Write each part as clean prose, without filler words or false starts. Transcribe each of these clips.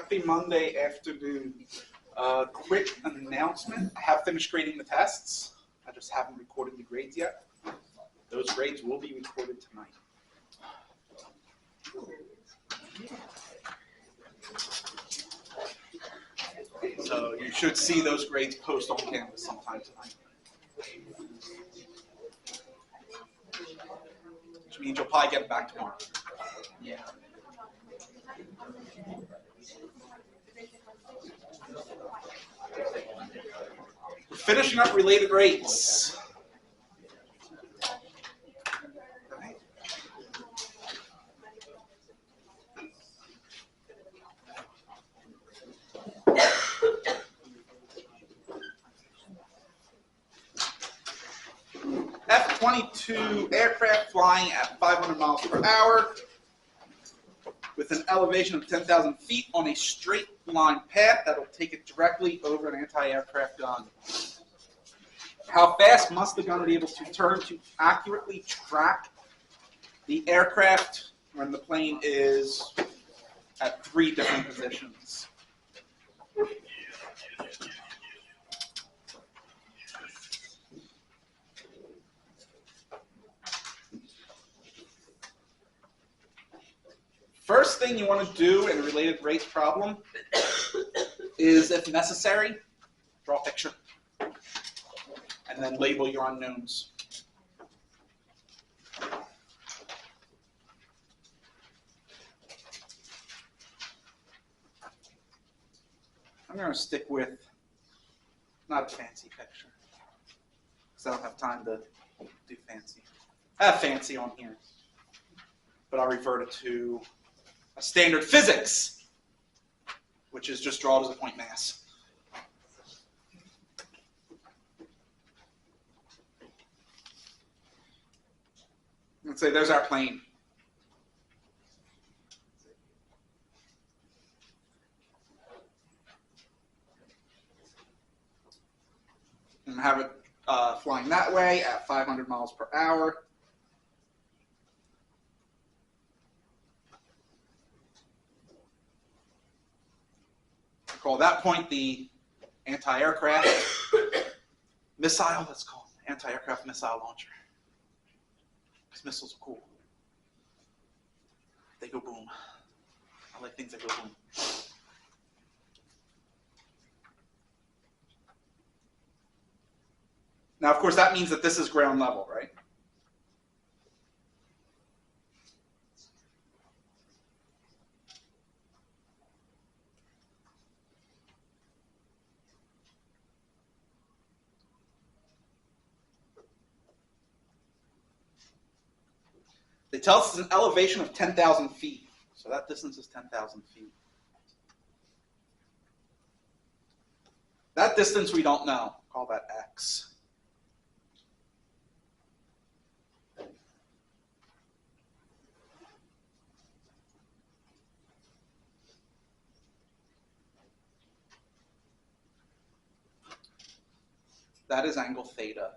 Happy Monday afternoon. Quick announcement. I have finished grading the tests. I just haven't recorded the grades yet. Those grades will be recorded tonight. So you should see those grades post on Canvas sometime tonight. Which means you'll probably get it back tomorrow. Yeah. We're finishing up related rates. F-22 aircraft flying at 500 miles per hour with an elevation of 10,000 feet on a straight line path that will take it directly over an anti-aircraft gun. How fast must the gunner be able to turn to accurately track the aircraft when the plane is at 3 different positions? First thing you want to do in a related rates problem is, if necessary, draw a picture and then label your unknowns. I'm going to stick with not a fancy picture because I don't have time to do fancy. I have fancy on here, but I'll revert it to a standard physics, which is just draw it as a point mass. Let's say there's our plane. And have it flying that way at 500 miles per hour. Call that point the anti-aircraft missile. Let's call it anti-aircraft missile launcher. Because missiles are cool. They go boom. I like things that go boom. Now, of course, that means that this is ground level, right? They tell us it's an elevation of 10,000 feet. So that distance is 10,000 feet. That distance we don't know. Call that x. That is angle theta.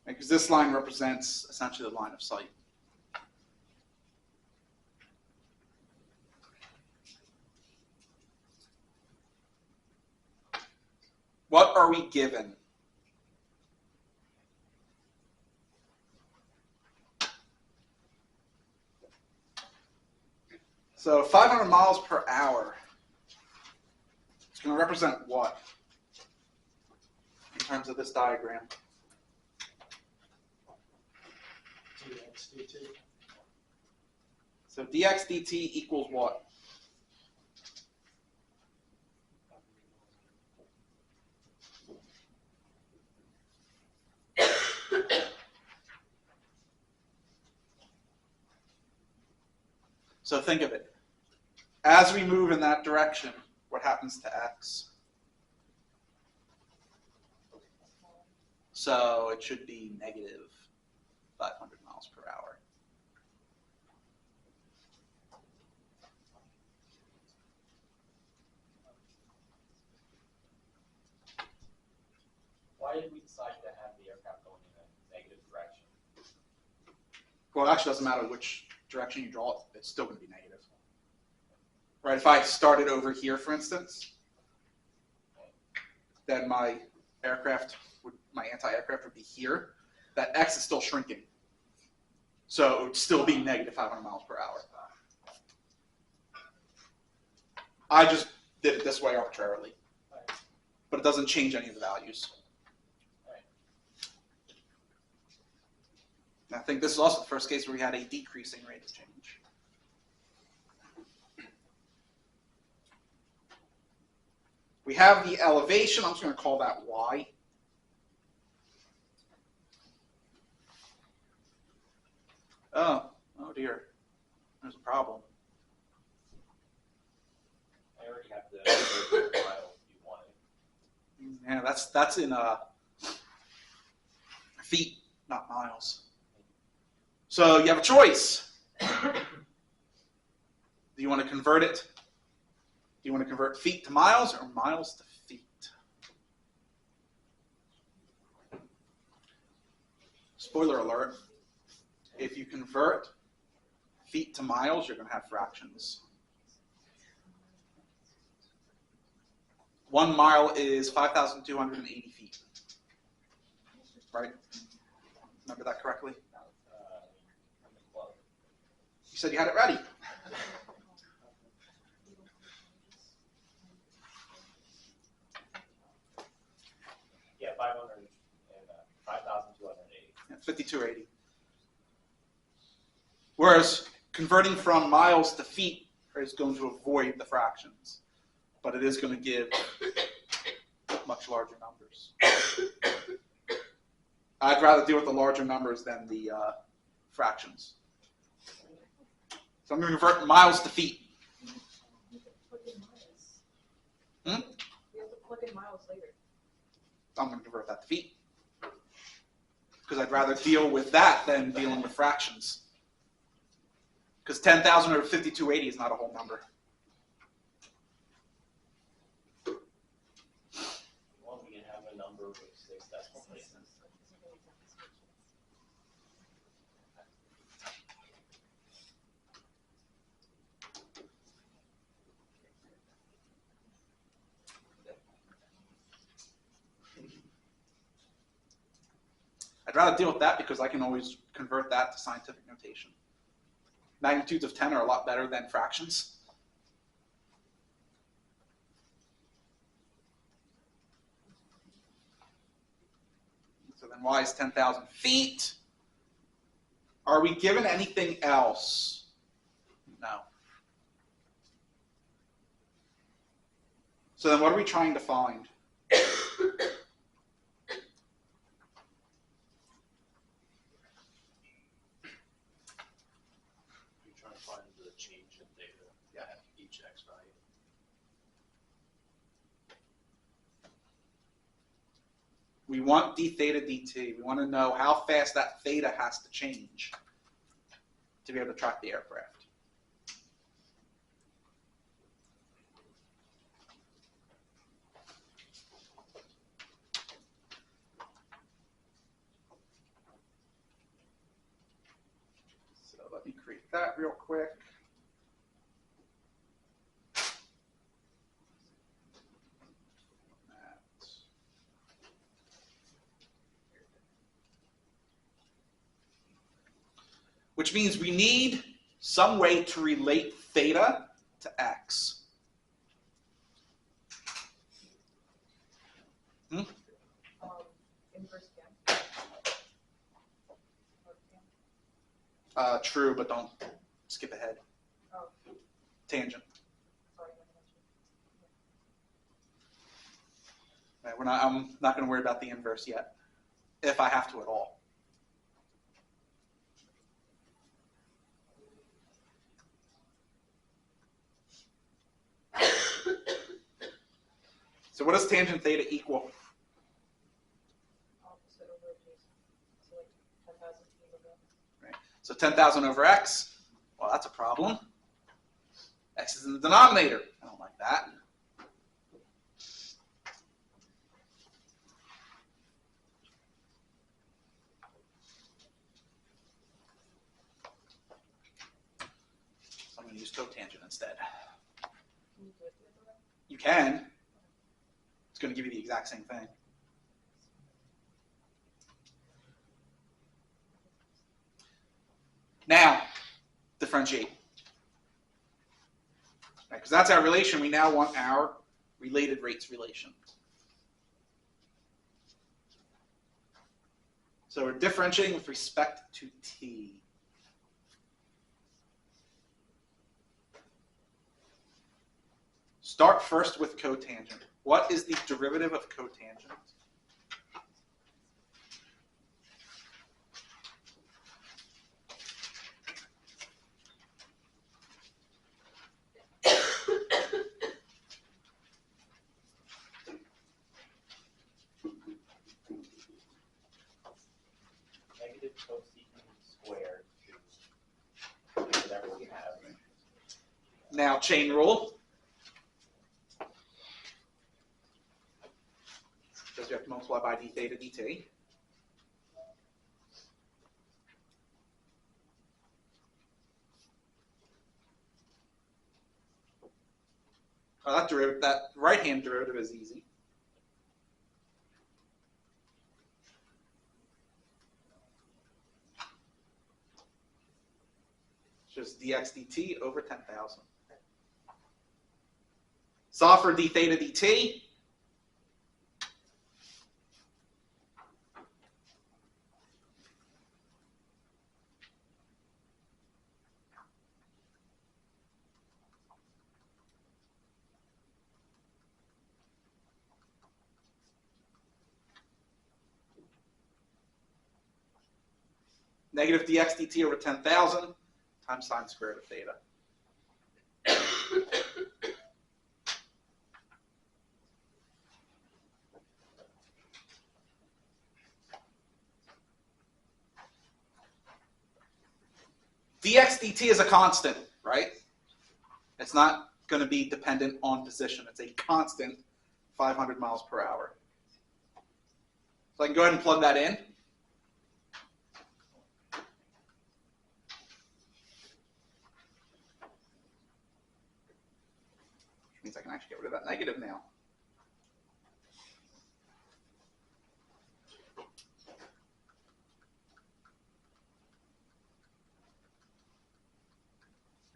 Because this line represents essentially the line of sight. What are we given? So 500 miles per hour. It's going to represent what in terms of this diagram? dx dt. So dx dt equals what? So think of it. As we move in that direction, what happens to x? So it should be negative 500 miles per hour. Why did we decide to have the aircraft going in a negative direction? Well, it actually doesn't matter which direction you draw it, it's still going to be negative. Right? If I started over here, for instance, then my anti-aircraft would be here. That X is still shrinking. So it would still be negative 500 miles per hour. I just did it this way arbitrarily. But it doesn't change any of the values. And I think this is also the first case where we had a decreasing rate of change. We have the elevation. I'm just going to call that Y. Oh dear. There's a problem. I already have the file you wanted. Yeah, that's in feet, not miles. So you have a choice. Do you want to convert it? Do you want to convert feet to miles or miles to feet? Spoiler alert. If you convert feet to miles, you're going to have fractions. 1 mile is 5,280 feet. Right? Remember that correctly? You said you had it ready. Yeah, 5,280. 5280. Whereas converting from miles to feet is going to avoid the fractions, but it is going to give much larger numbers. I'd rather deal with the larger numbers than the fractions. So I'm going to convert miles to feet. You have to plug in miles later. I'm going to convert that to feet. Because I'd rather deal with that than dealing with fractions. Because 10,000 over 5280 is not a whole number. Well, we can have a number with 6 decimal places. I'd rather deal with that because I can always convert that to scientific notation. Magnitudes of 10 are a lot better than fractions. So then y is 10,000 feet. Are we given anything else? No. So then what are we trying to find? You're trying to find the change in data at each x value. We want d theta dt. We want to know how fast that theta has to change to be able to track the aircraft. So let me create that real quick. Which means we need some way to relate theta to x. Inverse True, but don't skip ahead. Oh, Tangent. sorry. Right, I'm not going to worry about the inverse yet, if I have to at all. So what does tangent theta equal? Opposite over adjacent. So like 10,000 feet over. Right. So 10,000 over x, well, that's a problem. X is in the denominator. I don't like that. use cotangent instead. Can you do it the other way? You can. It's going to give you the exact same thing. Now, differentiate. Because that's our relation, we now want our related rates relation. So we're differentiating with respect to t. Start first with cotangent. What is the derivative of cotangent? Negative cosecant squared to whatever we have. Now chain rule. Because we have to multiply by d theta dt. Oh, that right-hand derivative is easy. It's just dx dt over 10,000. Solve for d theta dt. Negative dx dt over 10,000 times sine squared of theta. Dx dt is a constant, right? It's not going to be dependent on position. It's a constant 500 miles per hour. So I can go ahead and plug that in. Which means I can actually get rid of that negative now.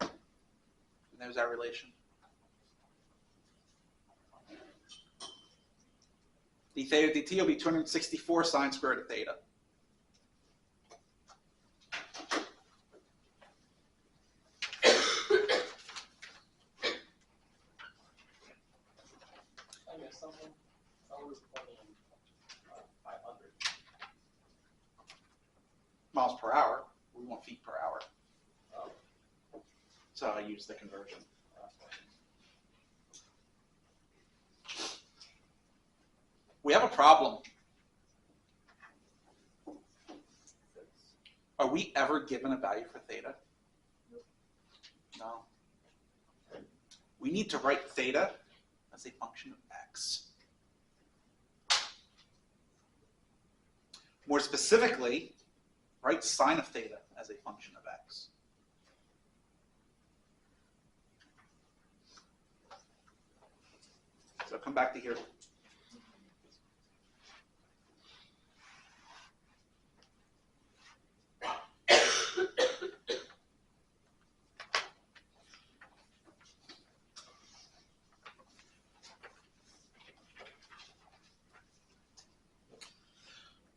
And there's our relation. D theta dt will be 264 sine squared of theta. I missed something. I was plugging 500. Miles per hour. We want feet per hour. Oh, So I use the conversion. that's fine. We have a problem. Are we ever given a value for theta? No. We need to write theta as a function of x. More specifically, write sine of theta as a function of x. So come back to here.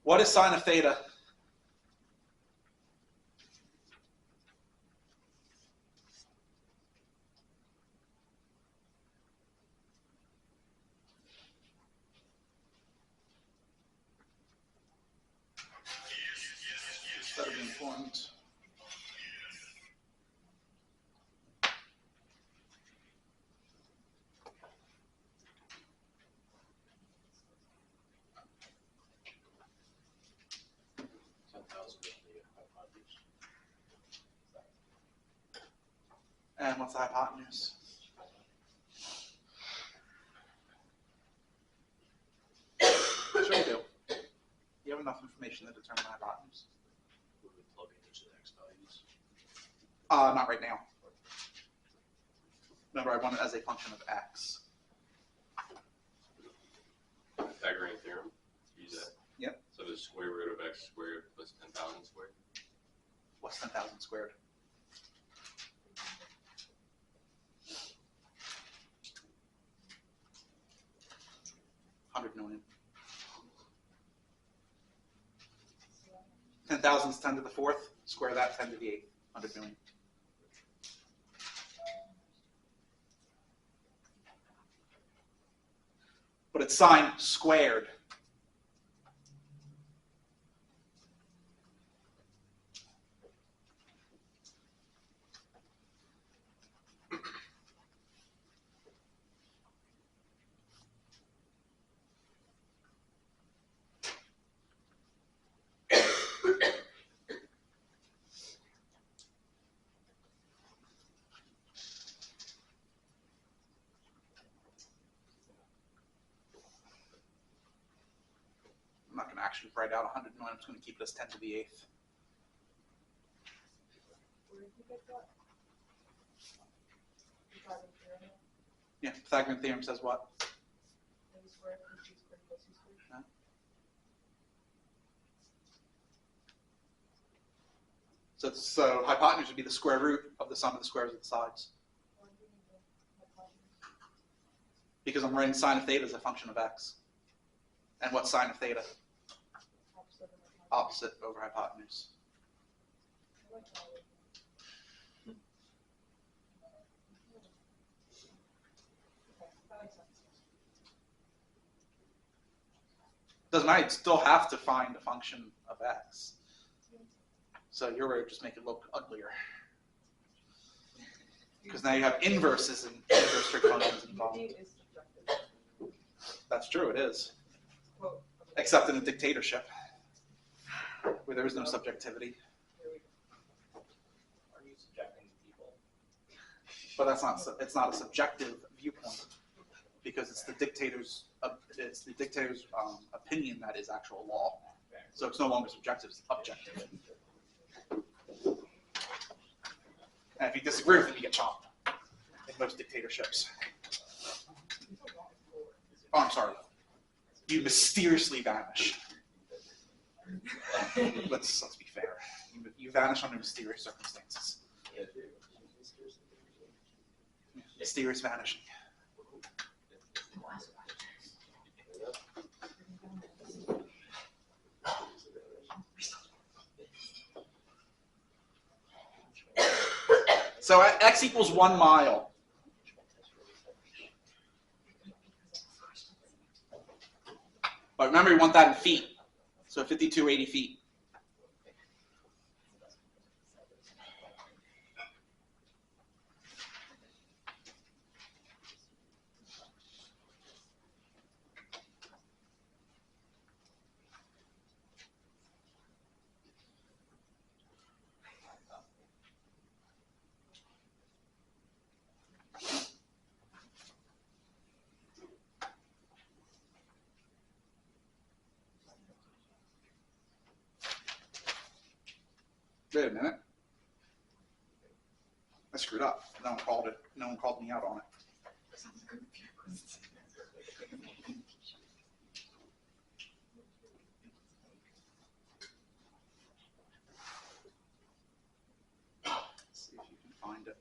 What is sine of theta? Better be important. And what's the hypotenuse? Sure you do. You have enough information to determine the hypotenuse. Would we plug in each of the x values? Not right now. Remember, I want it as a function of x. Pythagorean theorem, use that. Yep. So the square root of x squared plus 10,000 squared. What's 10,000 squared? $100 million. 10,000 is 10 to the fourth. Square that, 10 to the eighth. 100 million. But it's sine squared. I'm not going to actually write out 100 million. I'm just going to keep it as 10 to the eighth. Where did you get that? Pythagorean theorem? Yeah, Pythagorean theorem says what? A squared plus b squared plus c squared? So hypotenuse would be the square root of the sum of the squares of the sides. Why do you need the hypotenuse? Because I'm writing sine of theta as a function of x. And what's sine of theta? Opposite of hypotenuse. Opposite over hypotenuse. I like that way. Okay, that makes sense. Doesn't matter, you'd still have to find a function of x. So your way would just make it look uglier. Because now you have inverses and inverse trig functions involved. Unity is subjective. That's true, it is. Quote. Except in a dictatorship, where there is no subjectivity. Here we go. Are you subjecting people? But that's not, it's not a subjective viewpoint, because it's the dictator's opinion that is actual law. So it's no longer subjective, it's objective. And if you disagree with it, you get chopped in most dictatorships. Oh, I'm sorry. You mysteriously vanish. Let's be fair. You vanish under mysterious circumstances. Mysterious vanishing. So at x equals 1 mile. But remember, you want that in feet. So 5,280 feet. Wait a minute. I screwed up. No one called it. No one called me out on it. Let's see if you can find it.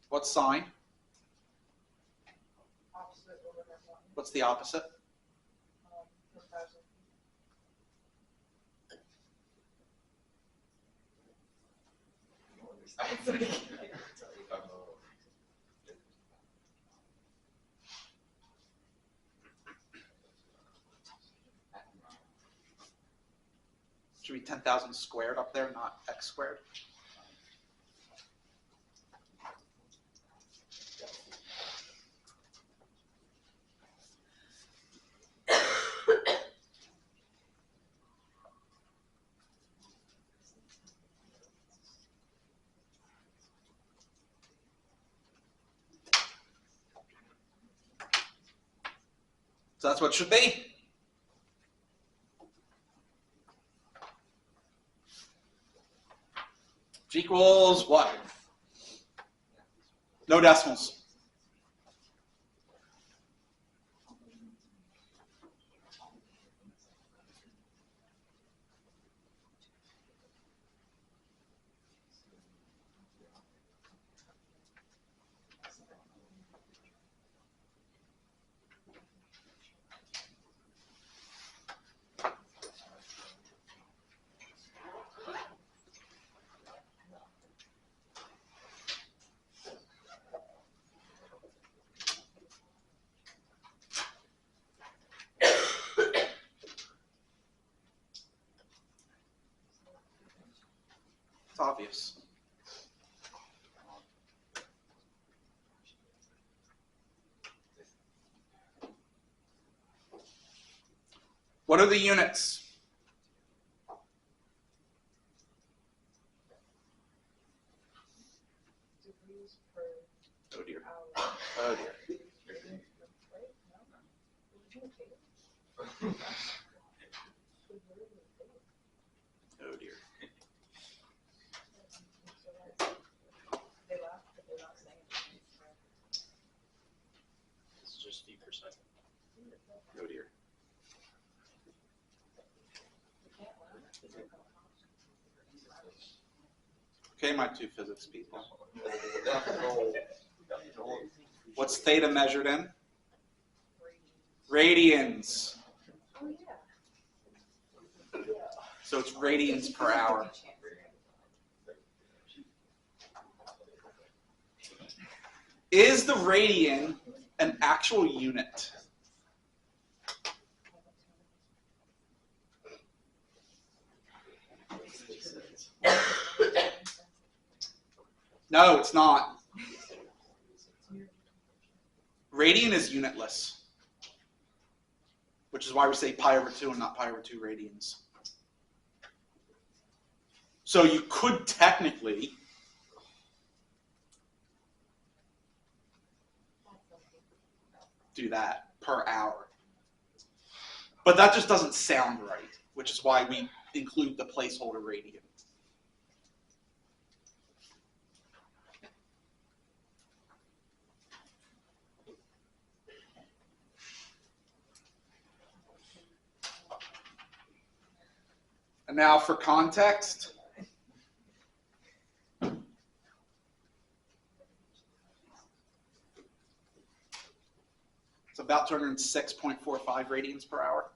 What's sine? Opposite over hypotenuse. What's the opposite? 10,000. Should be 10,000 squared up there, not x squared. So that's what it should be. Which equals what? No decimals. It's obvious. What are the units? Degrees per Oh dear. hour. Oh dear. Right? No? Did you take it? Oh dear. They laughed, but they're not saying it. This is just feet per second. Oh dear. You can't laugh. They're gonna laugh. Okay, my two physics people. What's theta measured in? Radians. Oh, yeah. So it's radians per hour. Is the radian an actual unit? No, it's not. Radian is unitless, which is why we say pi over 2 and not pi over 2 radians. So you could technically do that per hour. But that just doesn't sound right, which is why we include the placeholder radian. And now for context. It's about 206.45 radians per hour.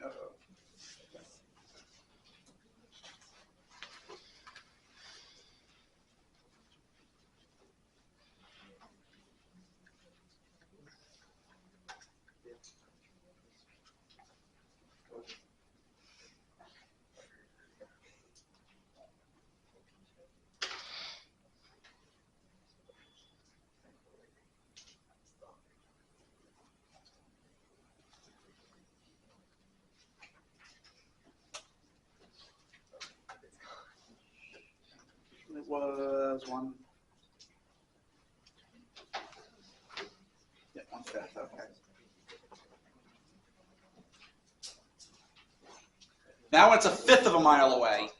Uh-oh. It was one. Yeah, 1/5. Okay. Now it's 1/5 of a mile away.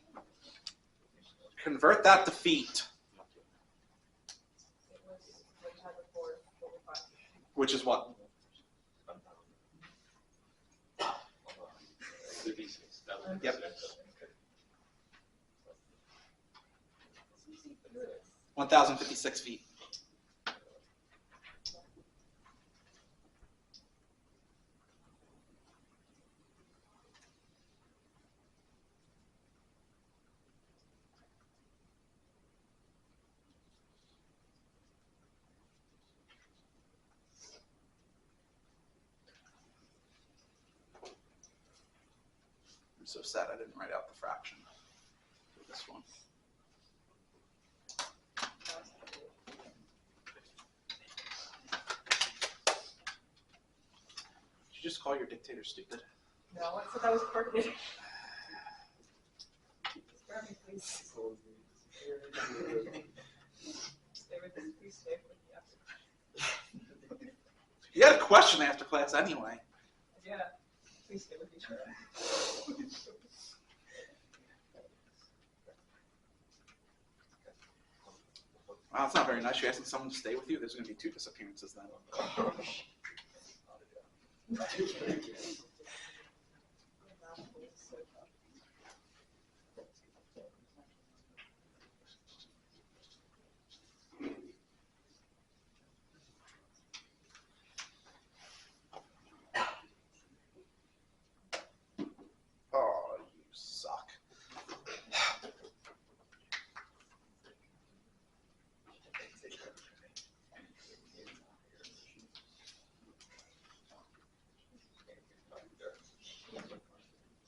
Convert that to feet, It was what you had before, 45. which is what? Yep. 1,056 feet. I'm so sad I didn't write out the fraction for this one. Did you just call your dictator stupid? No, it said that was crooked. Spare me, please. Stay with this, please stay with the after. You got a question after class anyway. Yeah, please stay with each other. Wow, that's not very nice. You're asking someone to stay with you. There's going to be 2 disappearances then. Oh, you suck.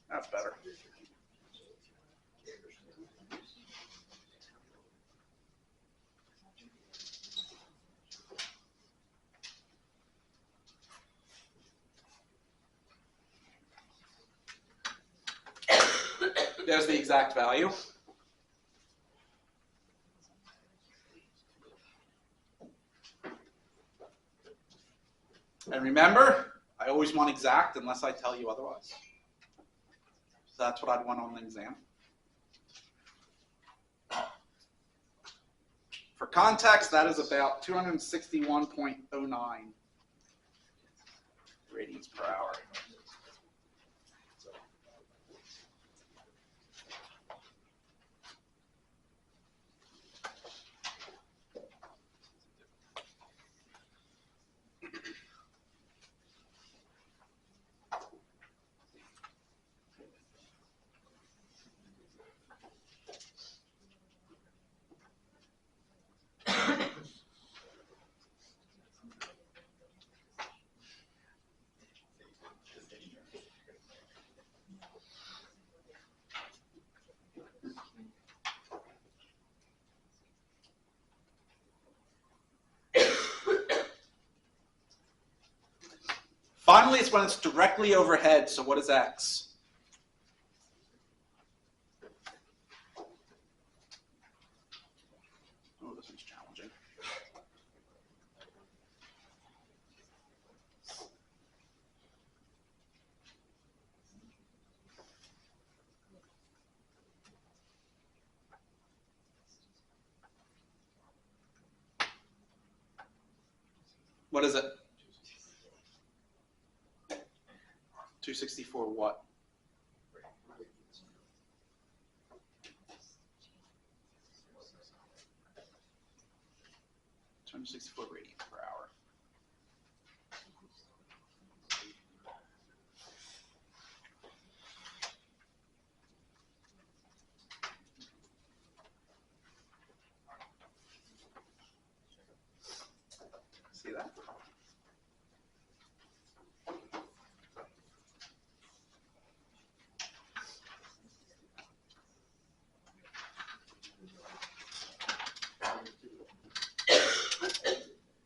That's better. There's the exact value. And remember, I always want exact unless I tell you otherwise. So that's what I'd want on the exam. For context, that is about 261.09 radians per hour. Finally, it's when it's directly overhead. So what is x? Oh, this one's challenging. What is it? 264 what? $264 radians per hour. See that?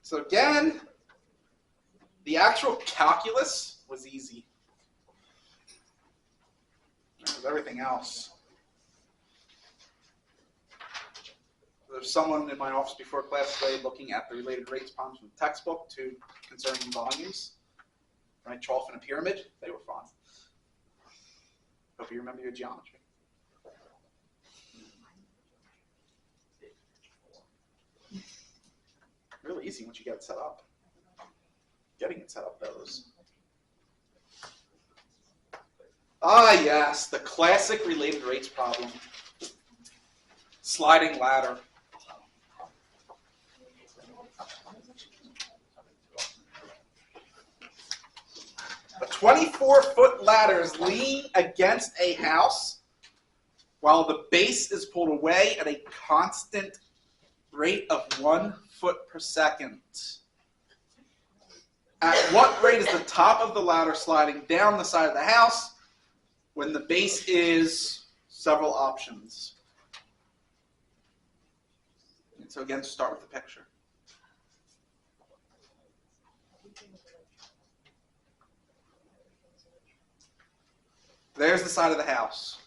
So again, the actual calculus was easy. It was everything else. There's someone in my office before class today looking at the related rates problems from the textbook to concerning volumes. Right, trough and a pyramid, they were fun. Hope you remember your geometry. Really easy once you get it set up. Getting it set up, those. Ah, yes, the classic related rates problem. Sliding ladder. A 24-foot ladder is leaning against a house while the base is pulled away at a constant rate of 1 foot per second. At what rate is the top of the ladder sliding down the side of the house when the base is several options? And so again, start with the picture. There's the side of the house.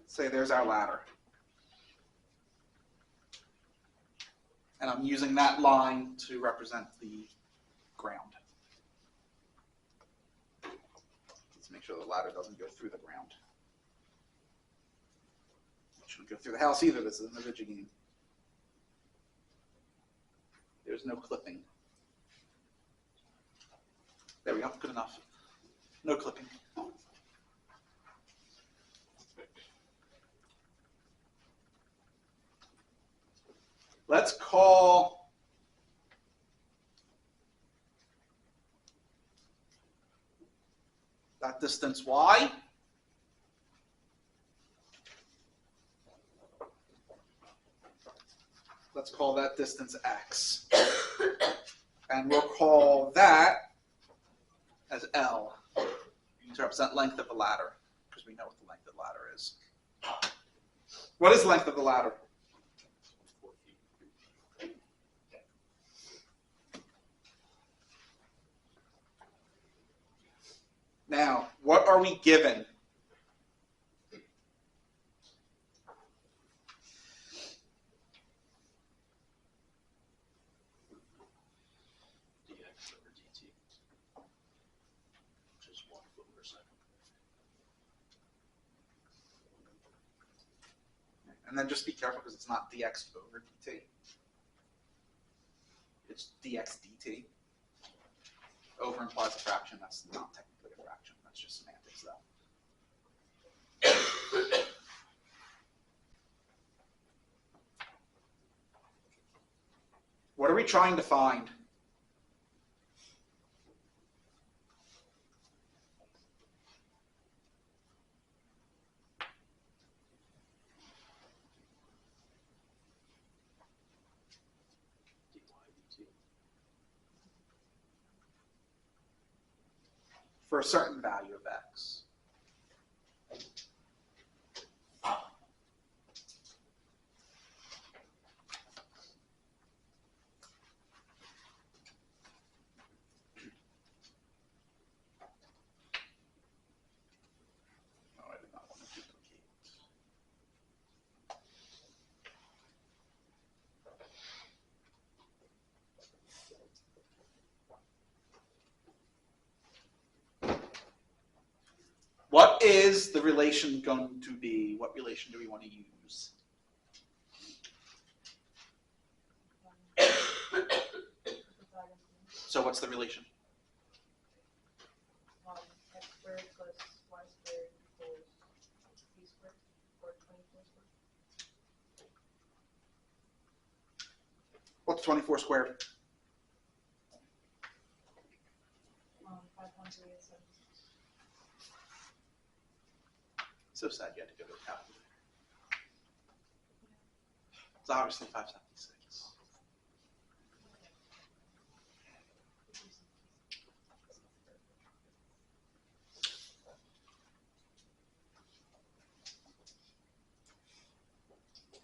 Say there's our ladder. And I'm using that line to represent the ground. Let's make sure the ladder doesn't go through the ground. It shouldn't go through the house either. This is an Avicii game. There's no clipping. There we go. Good enough. No clipping. Let's call that distance y. Let's call that distance x. And we'll call that as L to represent length of the ladder, because we know what the length of the ladder is. What is the length of the ladder? 4 feet. Now, what are we given? dx over dt, which is 1 foot per second. And then just be careful because it's not dx over dt. It's dx dt. Over implies a fraction. That's not technically a fraction. That's just semantics, though. What are we trying to find? dy dt. For a certain value of x. Oh, I did not want to duplicate. What is the relation going to be? What relation do we want to use? So what's the relation? X squared plus y squared equals b squared, or 24 squared. What's 24 squared? 576. So sad you had to go to a calculator. It's obviously 576.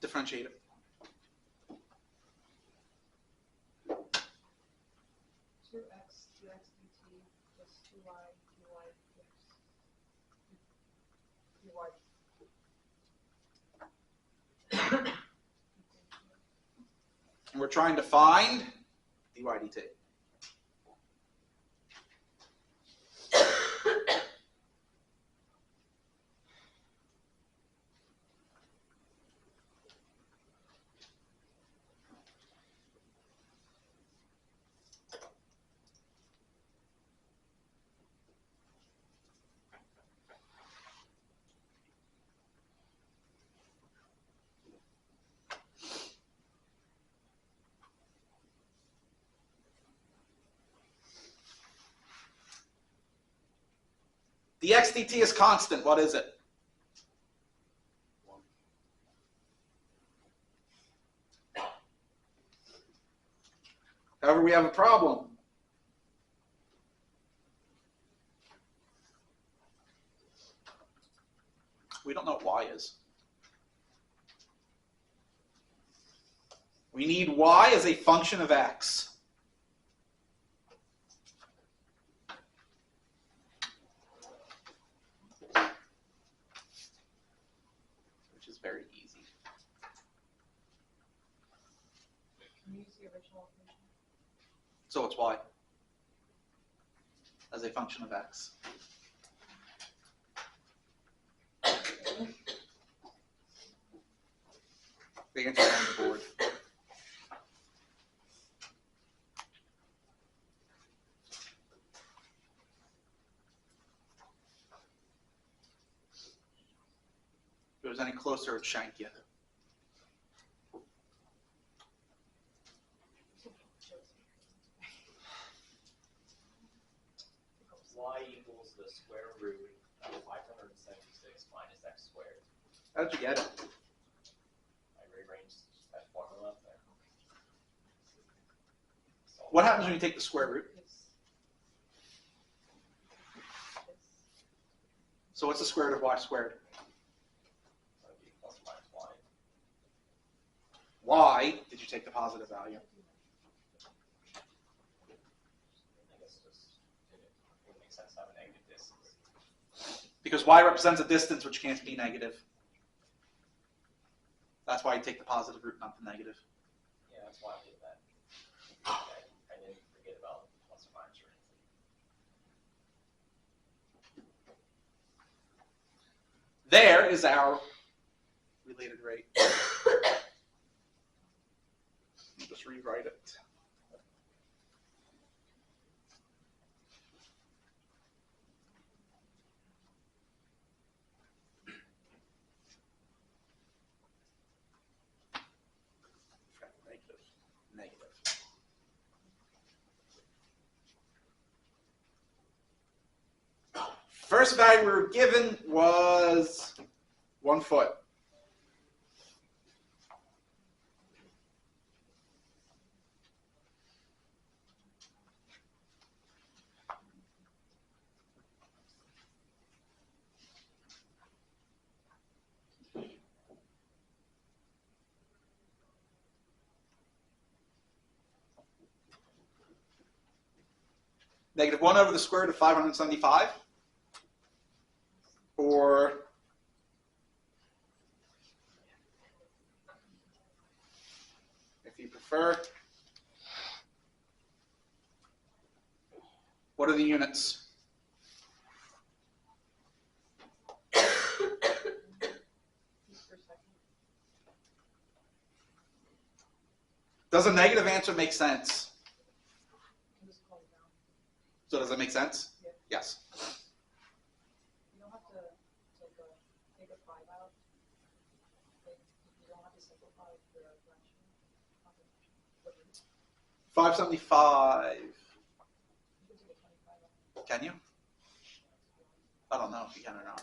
Differentiate it. 2x dx dt plus 2y dy dx dy. And we're trying to find dy dt. Dx dt is constant. What is it? 1. However, we have a problem. We don't know what y is. We need y as a function of x. is very easy. Can you use the original equation? So it's y as a function of x. The answer is on the board. If it was any closer, it'd shank you. Y equals the square root of 576 minus x squared. How did you get it? I rearranged that formula up there. So What happens when you take the square root? So what's the square root of y squared? that would be plus or minus y. Y, did you take the positive value? I guess just it makes sense to have a negative distance. Because y represents a distance which can't be negative. That's why you take the positive root, not the negative. Yeah, that's why I did that. I didn't forget about plus or minus or anything. There is our related rate. I'll just rewrite it. Negative. First value we were given was 1 foot. Negative 1 over the square root of 575. Or if you prefer, what are the units? Feet per second. Does a negative answer make sense? Can just call it down. So does that make sense? Yeah. Yes. You don't have to take a 5 out. Like, you don't have to simplify the fraction. Not the fraction. 575. You can take a 25 out. Can you? I don't know if you can or not.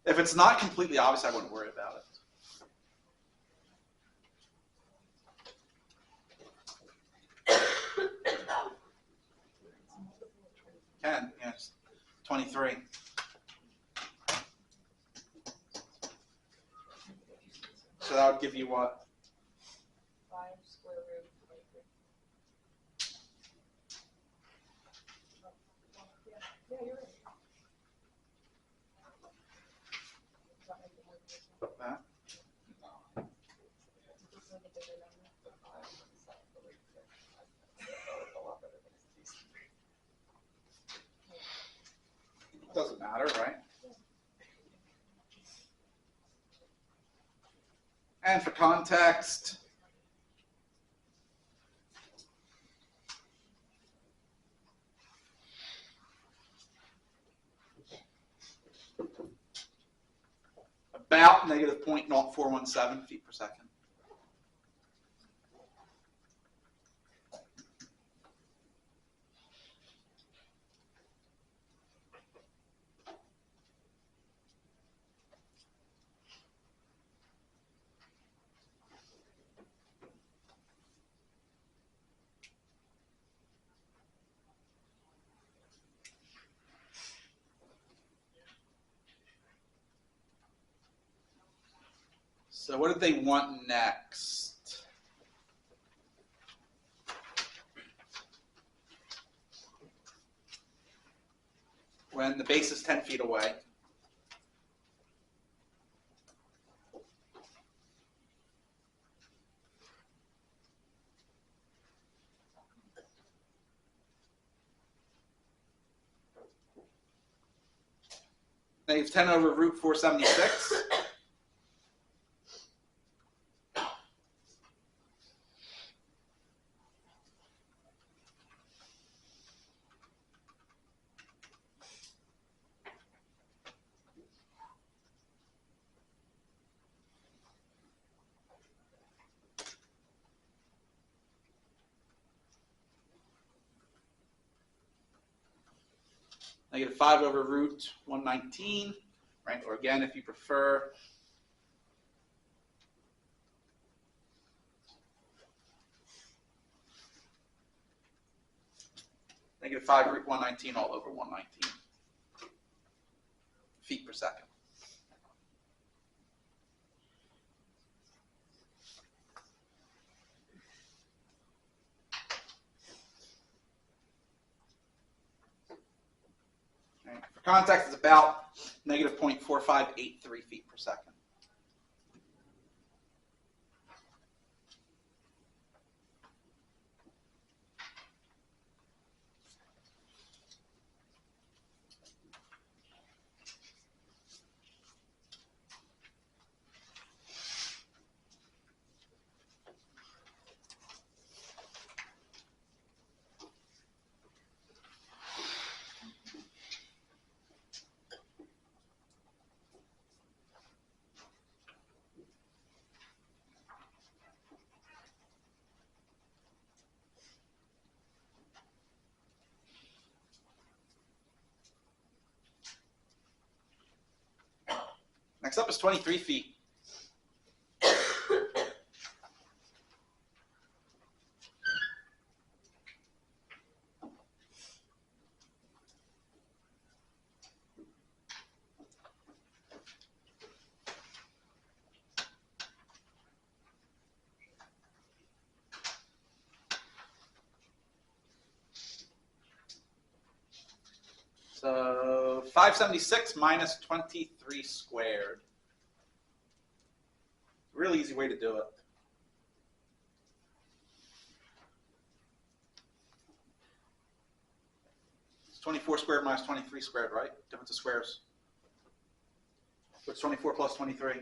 If it's not completely obvious, I wouldn't worry about it. Can, yes. 23. So that would give you what? 5 square root of 23. Yeah, you're right. Does that make it more useful? That. This is like a bigger number. Doesn't matter, right? And for context, about negative 0.0417 feet per second. So what did they want next? When the base is 10 feet away, -10 over root 476. -5 over root 119, right? Or again, if you prefer, -5 root 119 all over 119 feet per second. Right. For context, it's about -0.4583 feet per second. Next up is 23 feet. So 576 minus 23 squared. Really easy way to do it. It's 24 squared minus 23 squared, right? Difference of squares. What's 24 plus 23?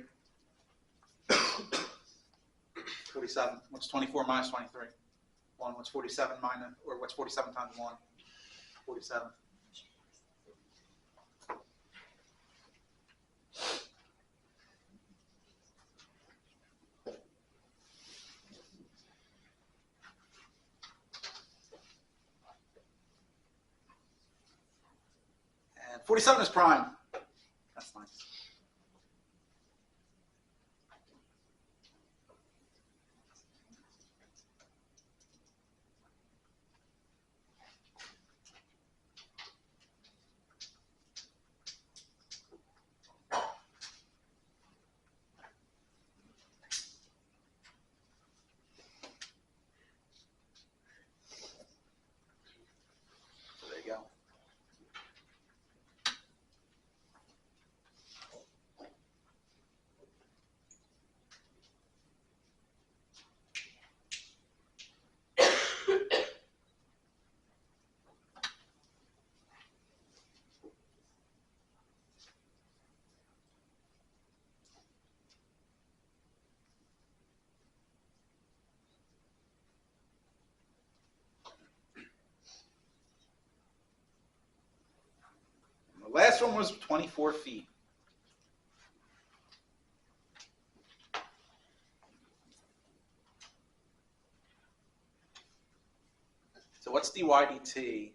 47. What's 24 minus 23? 1. What's 47 minus, or what's 47 times 1? 47. And 47 is prime. That's nice. So there you go. The last one was 24 feet. So what's dy dt?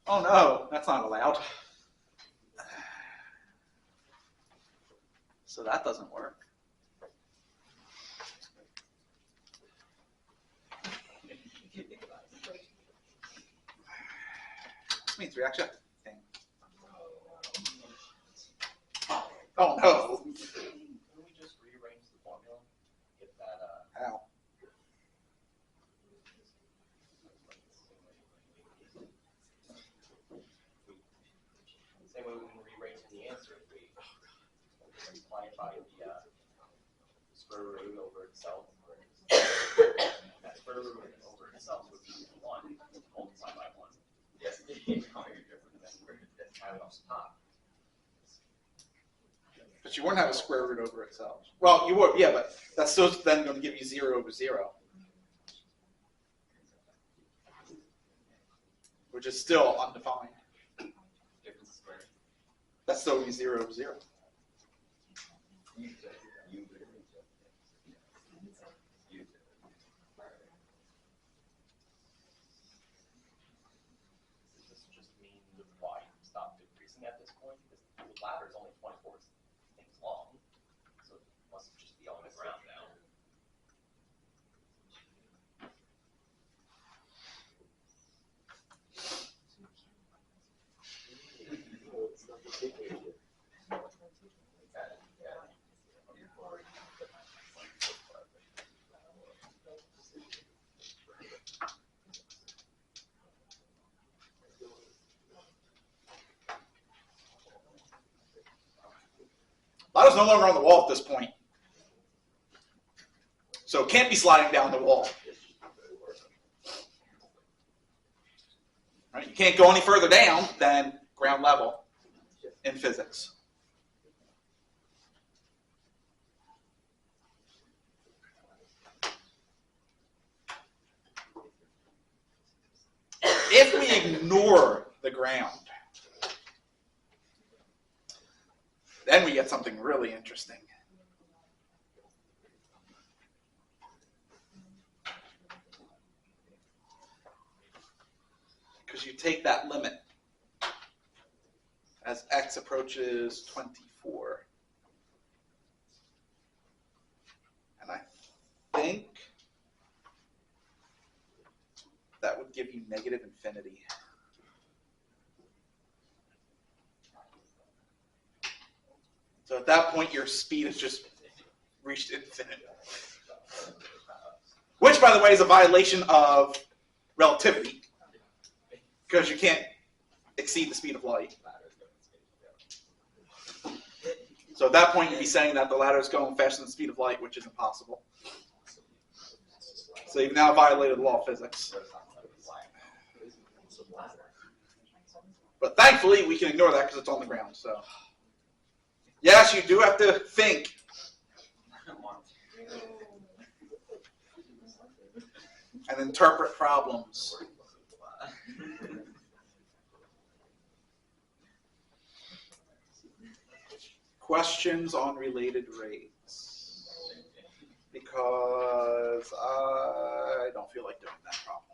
Oh no, that's not allowed. So that doesn't work. This means we actually have to think. Oh no. Can we just rearrange the formula? Get that, How? itself would be one, multiplied by one. Yes, you're different than we're just adding off the top. But you wouldn't have a square root over itself. Well, you would, yeah, but that's still then going to give you 0 over 0. Which is still undefined. Difference is square. That's still going to be 0 over 0. Does this just mean the y stop decreasing at this point? Because the ladder is only 24 things long, so it must just be on the ground now. Ladder's no longer on the wall at this point. So it can't be sliding down the wall. Right? You can't go any further down than ground level in physics. If we ignore the ground, then we get something really interesting. Because you take that limit as x approaches 24. And I think that would give you negative infinity. So at that point, your speed has just reached infinite. Which, by the way, is a violation of relativity, because you can't exceed the speed of light. So at that point, you'd be saying that the ladder is going faster than the speed of light, which is impossible. So you've now violated the law of physics. But thankfully, we can ignore that because it's on the ground. So yes, you do have to think. And interpret problems. Questions on related rates? Because I don't feel like doing that problem.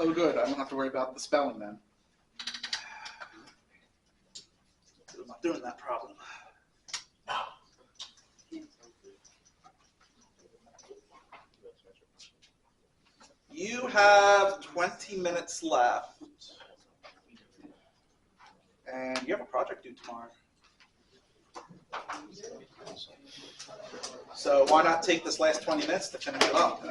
Oh, good. I don't have to worry about the spelling then. I'm not doing that problem. You have 20 minutes left. And you have a project due tomorrow. So why not take this last 20 minutes to finish it up?